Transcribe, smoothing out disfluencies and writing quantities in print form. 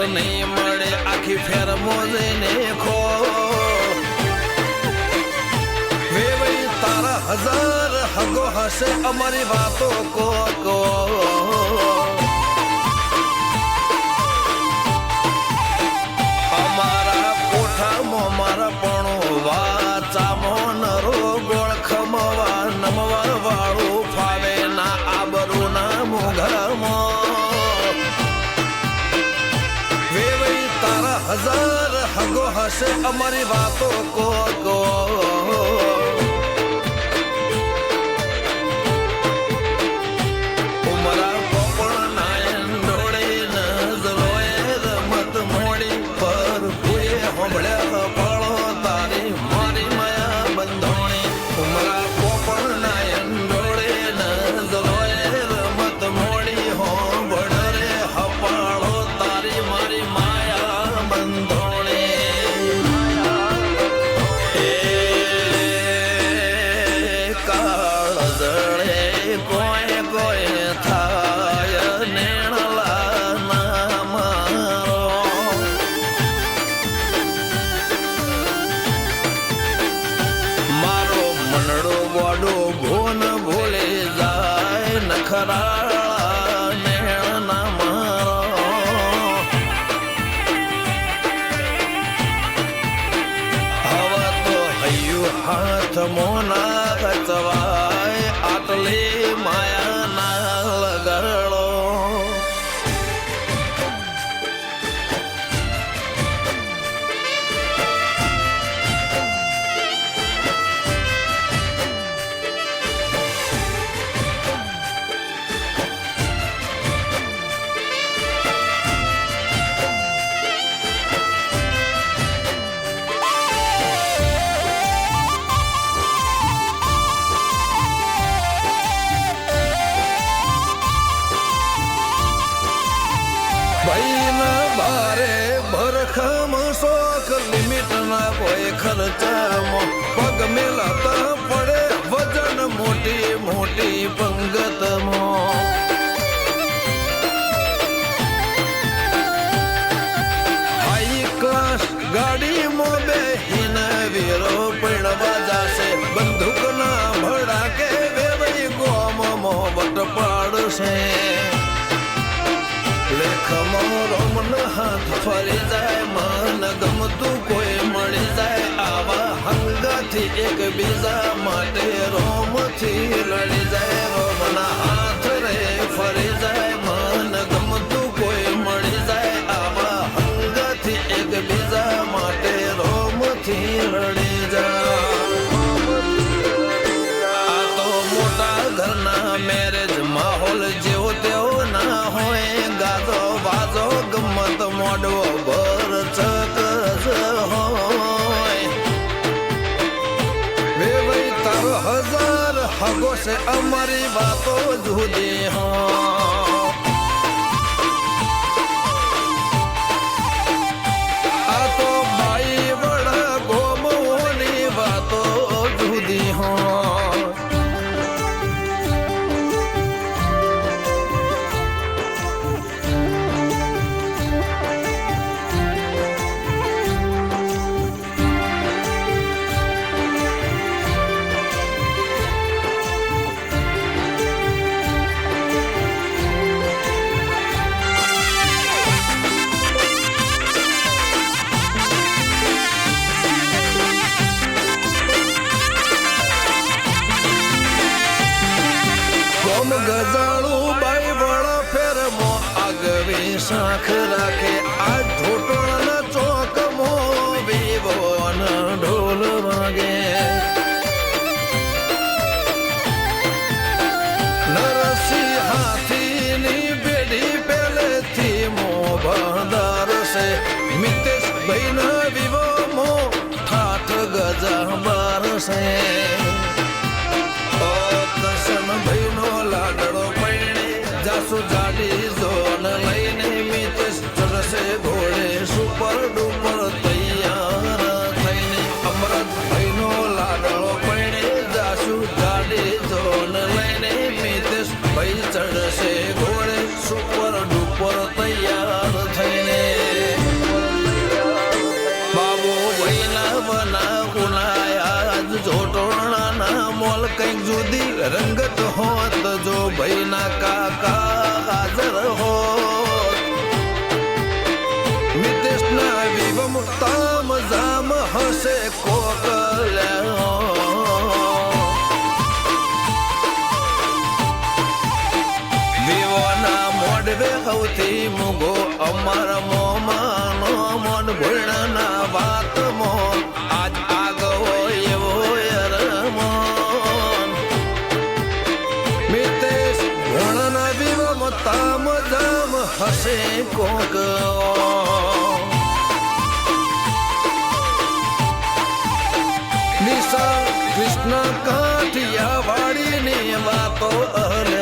નહીં મળે આખી ફેર મોજને ખો વેવાઈ તારા હજાર હગો હશે અમારી વાતો કો અમારા કોઠામાં મારા પણ વાચામાં નરો ગોળ ખમવા નમવા વાળું ફાવે ના આબરૂ ના મોઘામાં વેવાઈ તારા હજાર હગો હશે અમારી વાતો કો હાથ મોના ચવાય આટલી માયા ના લગાડો ભરખમ શોખ લિમિટ ના કોઈ ખર્ચામાં પગ મેલાતા પડે વજન મોટી મોટી પંગતમાં હાઈ ક્લાસ ગાડીમાં બેહીને વીરો પૈણવા જાશે બંદૂક ના ભડાકે વેવાઈ ગોમમાં વટ પાડશે લેખમાં રોમન હાથ ફરી જાય મન ગમતું કોઈ મળી જાય આવા હંગાથી એક બીજા માટે રોમથી લડી જાય રોમના હાથ રે ફરી જાય મન ગમતું કોઈ મળી જાય આવા હંગાથી એક બીજા માટે રોમથી લડી જાય આ તો મોટા ઘરના મેરેજ માહોલ જેવો તેવો ના હોય ગાજો બાજો ગમત મોડવો ભર ચકસ હોય વેવાઈ તારો હજાર હગો છે અમારી વાતો જુદી હોય આ તો ભાઈ વડા ગોમોની વાતો જુદી હોય ગજાળું બાઈ વડા ફેરમો આગવી શાખ રાખે આ ઢોટણના ચોકમો વિવોન ઢોલ વાગે નરસિંહ હાથીની બેડી પેલેથી મો બંધાર છે મિતેશ ભાઈના વિવોમો ઠાઠ ગજા બાર છે ભાઈનો લાડડો પૈણે જાસુ જાડી જોન લઈને મિતેશ ચડશે કંઈક જુદી રંગત હોત જો ભાઈના કાકા હાજર હોત મિતેશના વિવમ તામ જામ હશે કોકલ્યા વિવોના મોડવે સૌથી મૂગો અમારા મોમાનો મોન ભૂલના વાતમો આજ આગવો એવો યરમોન મિતેશ ભણના વિવમ તામ જામ હશે કોક નિશા કૃષ્ણ કાઠિયા વાડીની વાતો અરે